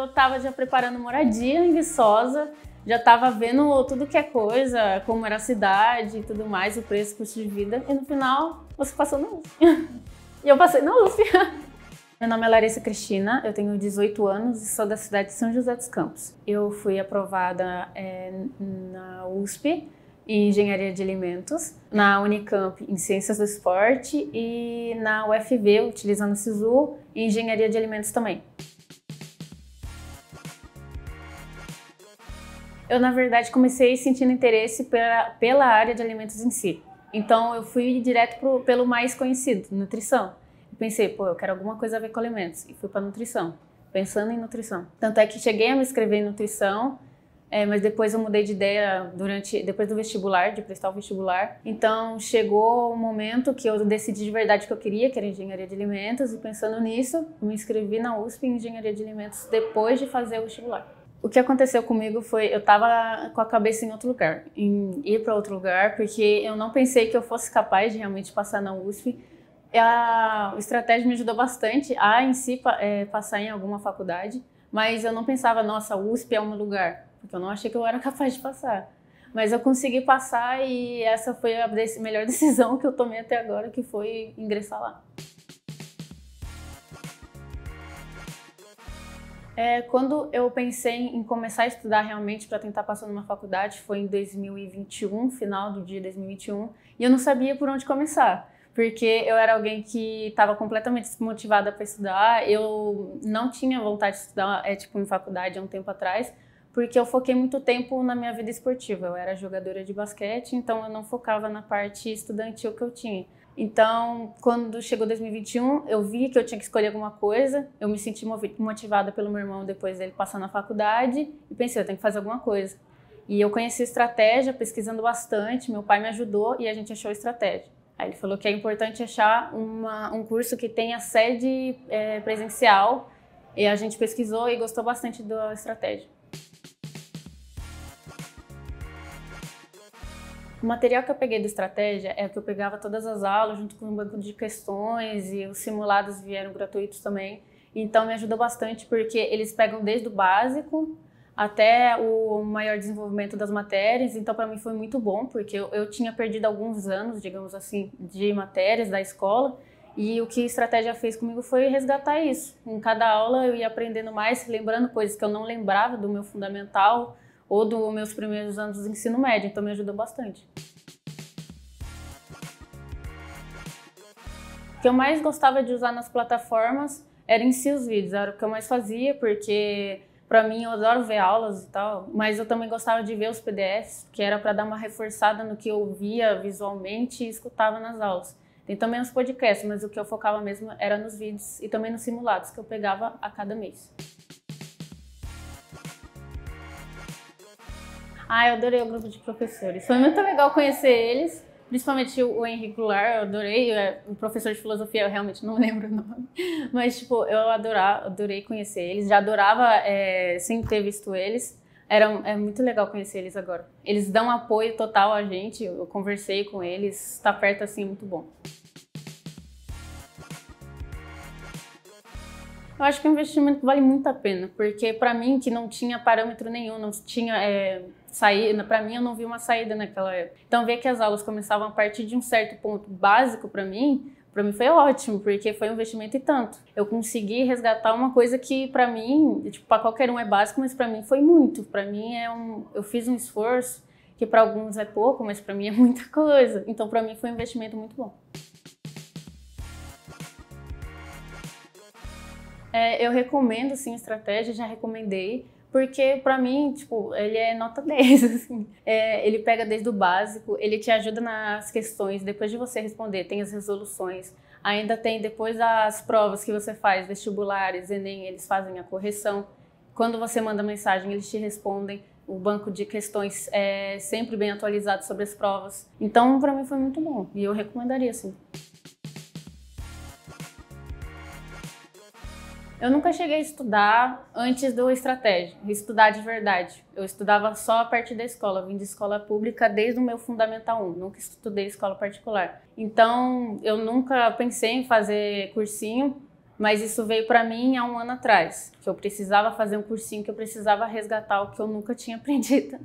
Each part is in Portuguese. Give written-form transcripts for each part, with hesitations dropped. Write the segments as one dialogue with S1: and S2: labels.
S1: estava já preparando moradia em Viçosa, já estava vendo tudo que é coisa, como era a cidade e tudo mais, o preço, o custo de vida. E no final, você passou na USP. E eu passei na USP. Meu nome é Larissa Cristina, eu tenho 18 anos e sou da cidade de São José dos Campos. Eu fui aprovada na USP em Engenharia de Alimentos, na Unicamp em Ciências do Esporte e na UFV, utilizando o SISU, em Engenharia de Alimentos também. Eu, na verdade, comecei sentindo interesse pela área de alimentos em si. Então, eu fui direto pelo mais conhecido, nutrição. Pensei, pô, eu quero alguma coisa a ver com alimentos. E fui para nutrição, pensando em nutrição. Tanto é que cheguei a me inscrever em nutrição, mas depois eu mudei de ideia depois do vestibular, de prestar o vestibular. Então, chegou o momento que eu decidi de verdade o que eu queria, que era engenharia de alimentos. E pensando nisso, me inscrevi na USP em engenharia de alimentos depois de fazer o vestibular. O que aconteceu comigo foi, eu estava com a cabeça em outro lugar, em ir para outro lugar, porque eu não pensei que eu fosse capaz de realmente passar na USP. A estratégia me ajudou bastante a, em si, passar em alguma faculdade, mas eu não pensava, nossa, a USP é um lugar, porque eu não achei que eu era capaz de passar. Mas eu consegui passar e essa foi a melhor decisão que eu tomei até agora, que foi ingressar lá. Quando eu pensei em começar a estudar realmente para tentar passar numa faculdade, foi em 2021, final do dia 2021, e eu não sabia por onde começar. Porque eu era alguém que estava completamente desmotivada para estudar, eu não tinha vontade de estudar em faculdade há um tempo atrás, porque eu foquei muito tempo na minha vida esportiva. Eu era jogadora de basquete, então eu não focava na parte estudantil que eu tinha. Então, quando chegou 2021, eu vi que eu tinha que escolher alguma coisa, eu me senti motivada pelo meu irmão depois dele passar na faculdade e pensei, eu tenho que fazer alguma coisa. E eu conheci estratégia, pesquisando bastante, meu pai me ajudou e a gente achou estratégia. Aí ele falou que é importante achar um curso que tenha sede presencial e a gente pesquisou e gostou bastante da estratégia. O material que eu peguei da estratégia é que eu pegava todas as aulas junto com um banco de questões e os simulados vieram gratuitos também. Então me ajudou bastante porque eles pegam desde o básico até o maior desenvolvimento das matérias, então para mim foi muito bom, porque eu tinha perdido alguns anos, digamos assim, de matérias da escola, e o que a estratégia fez comigo foi resgatar isso. Em cada aula eu ia aprendendo mais, lembrando coisas que eu não lembrava do meu fundamental ou dos meus primeiros anos do ensino médio, então me ajudou bastante. O que eu mais gostava de usar nas plataformas era em si os vídeos, era o que eu mais fazia, porque para mim, eu adoro ver aulas e tal, mas eu também gostava de ver os PDFs, que era para dar uma reforçada no que eu via visualmente e escutava nas aulas. Tem também os podcasts, mas o que eu focava mesmo era nos vídeos e também nos simulados, que eu pegava a cada mês. Eu adorei o grupo de professores. Foi muito legal conhecer eles, principalmente o Henrique Goulart, eu adorei. O professor de filosofia, eu realmente não lembro o nome. Mas, tipo, eu adorei conhecer eles. Já adorava sem ter visto eles. É muito legal conhecer eles agora. Eles dão apoio total a gente. Eu conversei com eles. Estar perto assim é muito bom. Eu acho que o investimento vale muito a pena, porque para mim, que não tinha parâmetro nenhum, não tinha saída, para mim eu não vi uma saída naquela época. Então ver que as aulas começavam a partir de um certo ponto básico para mim foi ótimo, porque foi um investimento e tanto. Eu consegui resgatar uma coisa que para mim, tipo, para qualquer um é básico, mas para mim foi muito. Para mim eu fiz um esforço que para alguns é pouco, mas para mim é muita coisa. Então para mim foi um investimento muito bom. Eu recomendo, sim, estratégia, já recomendei, porque pra mim, tipo, ele é nota 10, assim. Ele pega desde o básico, ele te ajuda nas questões, depois de você responder, tem as resoluções, ainda tem depois as provas que você faz, vestibulares, Enem, eles fazem a correção. Quando você manda mensagem, eles te respondem, o banco de questões é sempre bem atualizado sobre as provas. Então, pra mim foi muito bom, e eu recomendaria, sim. Eu nunca cheguei a estudar antes do estratégia, estudar de verdade. Eu estudava só a partir da escola, eu vim de escola pública desde o meu Fundamental 1, nunca estudei escola particular. Então, eu nunca pensei em fazer cursinho, Mas isso veio para mim há um ano atrás, que eu precisava fazer um cursinho, que eu precisava resgatar o que eu nunca tinha aprendido.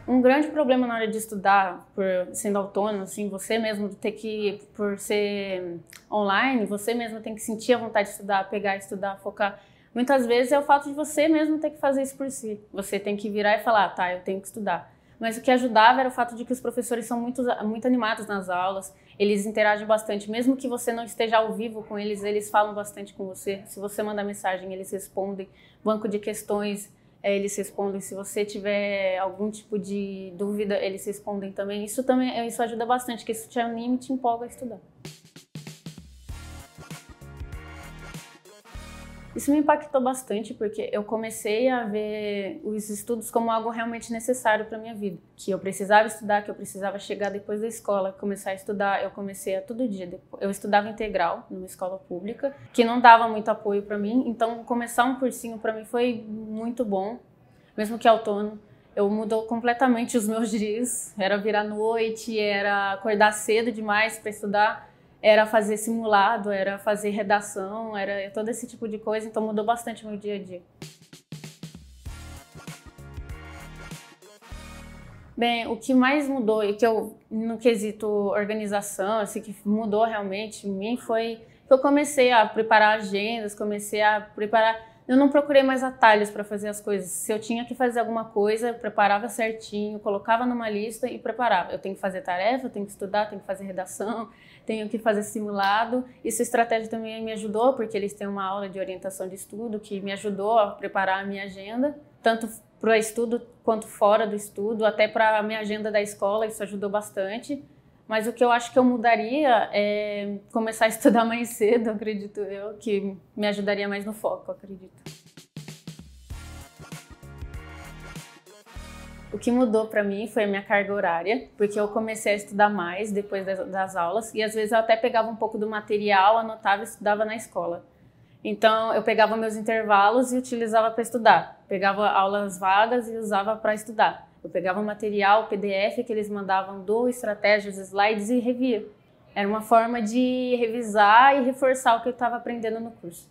S1: Um grande problema na hora de estudar, por sendo autônomo, assim, você mesmo ter que, por ser online, você mesmo tem que sentir a vontade de estudar, pegar, estudar, focar. Muitas vezes é o fato de você mesmo ter que fazer isso por si. Você tem que virar e falar, tá, eu tenho que estudar. Mas o que ajudava era o fato de que os professores são muito animados nas aulas, eles interagem bastante. Mesmo que você não esteja ao vivo com eles, eles falam bastante com você. Se você mandar mensagem, eles respondem. Banco de questões, eles respondem. Se você tiver algum tipo de dúvida, eles respondem também. Isso ajuda bastante, que isso te anima e te empolga a estudar. Isso me impactou bastante porque eu comecei a ver os estudos como algo realmente necessário para a minha vida. Que eu precisava estudar, que eu precisava chegar depois da escola, começar a estudar. Eu comecei a todo dia. Eu estudava integral numa escola pública, que não dava muito apoio para mim. Então, começar um cursinho para mim foi muito bom, mesmo que autônomo. Mudou completamente os meus dias. Era virar noite, era acordar cedo demais para estudar. Era fazer simulado, era fazer redação, era todo esse tipo de coisa, então mudou bastante o meu dia a dia. Bem, o que mais mudou e que no quesito organização, assim, que mudou realmente em mim foi que eu comecei a preparar agendas, eu não procurei mais atalhos para fazer as coisas. Se eu tinha que fazer alguma coisa, eu preparava certinho, colocava numa lista e preparava. Eu tenho que fazer tarefa, eu tenho que estudar, tenho que fazer redação, tenho que fazer simulado. Essa estratégia também me ajudou, porque eles têm uma aula de orientação de estudo que me ajudou a preparar a minha agenda, tanto para o estudo quanto fora do estudo, até para a minha agenda da escola, isso ajudou bastante. Mas o que eu acho que eu mudaria é começar a estudar mais cedo, acredito eu, que me ajudaria mais no foco, acredito. O que mudou para mim foi a minha carga horária, porque eu comecei a estudar mais depois das aulas e às vezes eu até pegava um pouco do material, anotava e estudava na escola. Então eu pegava meus intervalos e utilizava para estudar. Pegava aulas vagas e usava para estudar. Eu pegava o material, o PDF que eles mandavam do Estratégias, slides e revia. Era uma forma de revisar e reforçar o que eu estava aprendendo no curso.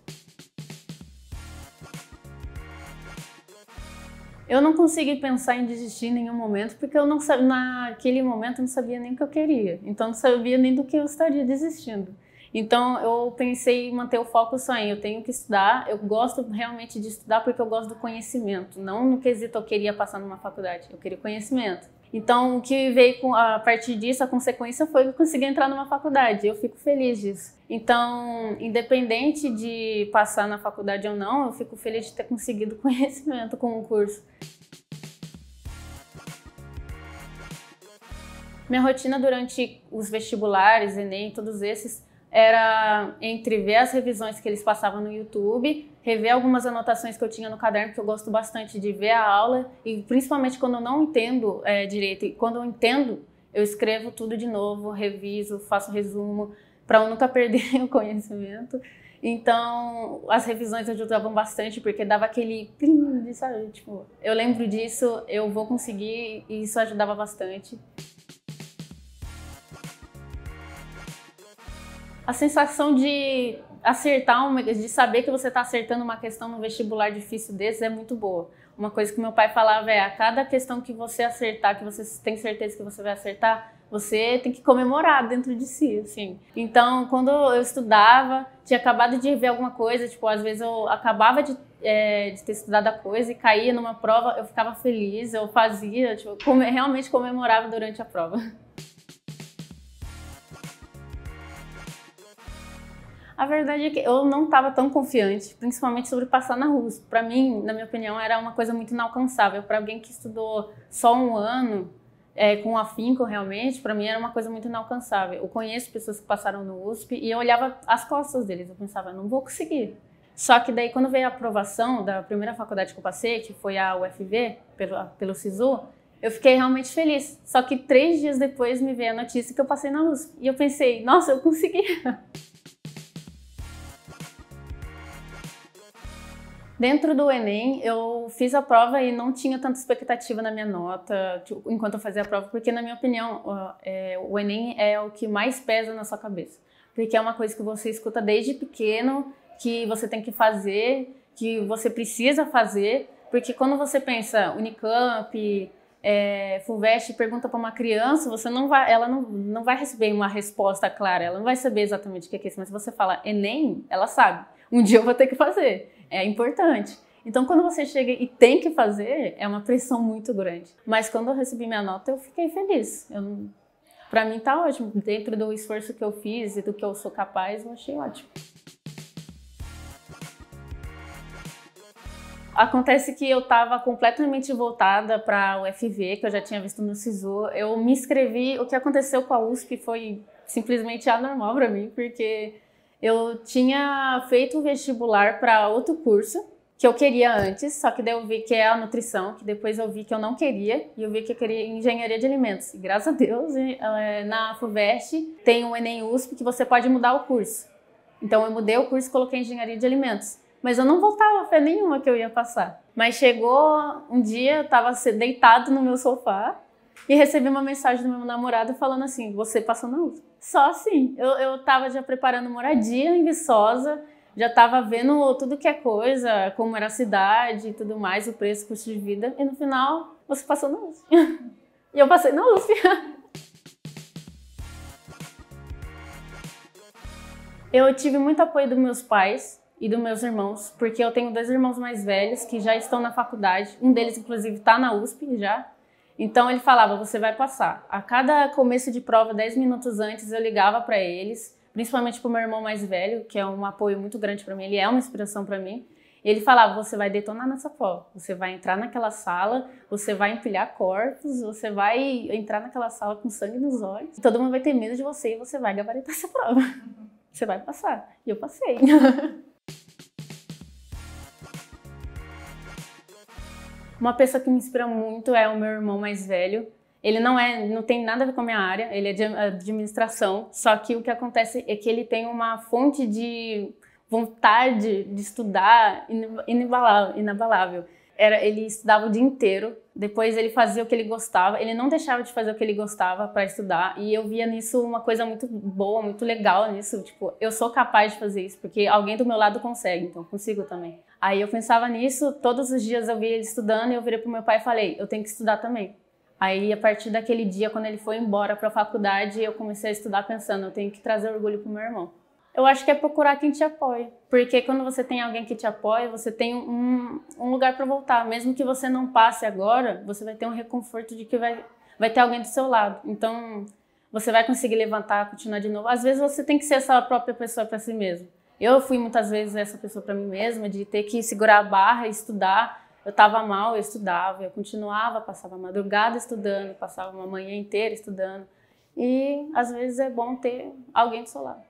S1: Eu não consegui pensar em desistir em nenhum momento, porque eu não sabia, naquele momento eu não sabia nem o que eu queria. Então não sabia nem do que eu estaria desistindo. Então eu pensei em manter o foco só em eu tenho que estudar, eu gosto realmente de estudar porque eu gosto do conhecimento, não no quesito eu queria passar numa faculdade, eu queria conhecimento. Então o que veio a partir disso, a consequência foi que eu consegui entrar numa faculdade, eu fico feliz disso. Então, independente de passar na faculdade ou não, eu fico feliz de ter conseguido conhecimento com o curso. Minha rotina durante os vestibulares, Enem, todos esses, era entre ver as revisões que eles passavam no YouTube, rever algumas anotações que eu tinha no caderno, porque eu gosto bastante de ver a aula, e principalmente quando eu não entendo direito, e quando eu entendo, eu escrevo tudo de novo, reviso, faço resumo, para eu nunca perder o conhecimento. Então, as revisões ajudavam bastante, porque dava aquele plim, sabe? Tipo, eu lembro disso, eu vou conseguir, e isso ajudava bastante. A sensação de acertar, de saber que você está acertando uma questão no vestibular difícil desses é muito boa. Uma coisa que meu pai falava é, a cada questão que você acertar, que você tem certeza que você vai acertar, você tem que comemorar dentro de si, assim. Então, quando eu estudava, tinha acabado de ver alguma coisa, tipo, às vezes eu acabava de ter estudado a coisa e caía numa prova, eu ficava feliz, eu fazia, tipo, realmente comemorava durante a prova. A verdade é que eu não estava tão confiante, principalmente sobre passar na USP. Para mim, na minha opinião, era uma coisa muito inalcançável. Para alguém que estudou só um ano, com afinco realmente, para mim era uma coisa muito inalcançável. Eu conheço pessoas que passaram no USP e eu olhava as costas deles, eu pensava, não vou conseguir. Só que daí, quando veio a aprovação da primeira faculdade que eu passei, que foi a UFV, pelo SISU, eu fiquei realmente feliz. Só que 3 dias depois me veio a notícia que eu passei na USP. E eu pensei, nossa, eu consegui! Dentro do Enem, eu fiz a prova e não tinha tanta expectativa na minha nota enquanto eu fazia a prova, porque, na minha opinião, o Enem é o que mais pesa na sua cabeça. Porque é uma coisa que você escuta desde pequeno, que você tem que fazer, que você precisa fazer, porque quando você pensa Unicamp, FUVEST, pergunta para uma criança, ela não vai receber uma resposta clara, ela não vai saber exatamente o que é isso, mas se você fala Enem, ela sabe. Um dia eu vou ter que fazer. É importante. Então, quando você chega e tem que fazer, é uma pressão muito grande. Mas quando eu recebi minha nota, eu fiquei feliz. Pra mim tá ótimo. Dentro do esforço que eu fiz e do que eu sou capaz, eu achei ótimo. Acontece que eu estava completamente voltada para o UFV, que eu já tinha visto no SISU. Eu me inscrevi, o que aconteceu com a USP foi simplesmente anormal para mim, porque eu tinha feito o vestibular para outro curso que eu queria antes, só que daí eu vi que é a nutrição, que depois eu vi que eu não queria, e eu vi que eu queria engenharia de alimentos. E graças a Deus, na FUVEST tem o Enem USP que você pode mudar o curso. Então eu mudei o curso e coloquei engenharia de alimentos. Mas eu não voltava fé nenhuma que eu ia passar. Mas chegou um dia, eu estava deitado no meu sofá e recebi uma mensagem do meu namorado falando assim, você passou na USP. Só assim. Eu estava já preparando moradia em Viçosa, já estava vendo tudo que é coisa, como era a cidade e tudo mais, o preço, o custo de vida. E no final, você passou na USP. E eu passei na USP. Eu tive muito apoio dos meus pais e dos meus irmãos, porque eu tenho 2 irmãos mais velhos que já estão na faculdade. Um deles, inclusive, está na USP já. Então, ele falava, você vai passar. A cada começo de prova, 10 minutos antes, eu ligava para eles, principalmente para o meu irmão mais velho, que é um apoio muito grande para mim, ele é uma inspiração para mim. Ele falava, você vai detonar nessa prova, você vai entrar naquela sala, você vai empilhar corpos, você vai entrar naquela sala com sangue nos olhos, todo mundo vai ter medo de você e você vai gabaritar essa prova. Você vai passar. E eu passei. Uma pessoa que me inspira muito é o meu irmão mais velho. Ele não tem nada a ver com a minha área, ele é de administração, só que o que acontece é que ele tem uma fonte de vontade de estudar inabalável. Ele estudava o dia inteiro, depois ele fazia o que ele gostava, ele não deixava de fazer o que ele gostava para estudar, e eu via nisso uma coisa muito boa, muito legal nisso, tipo, eu sou capaz de fazer isso, porque alguém do meu lado consegue, então eu consigo também. Aí eu pensava nisso, todos os dias eu via ele estudando e eu virei pro meu pai e falei, eu tenho que estudar também. Aí a partir daquele dia, quando ele foi embora para a faculdade, eu comecei a estudar pensando, eu tenho que trazer orgulho pro meu irmão. Eu acho que é procurar quem te apoia, porque quando você tem alguém que te apoia, você tem um lugar para voltar. Mesmo que você não passe agora, você vai ter um reconforto de que vai ter alguém do seu lado. Então, você vai conseguir levantar, continuar de novo. Às vezes você tem que ser essa própria pessoa para si mesmo. Eu fui muitas vezes essa pessoa para mim mesma, de ter que segurar a barra e estudar. Eu estava mal, eu estudava, eu continuava, passava a madrugada estudando, passava uma manhã inteira estudando. E às vezes é bom ter alguém do seu lado.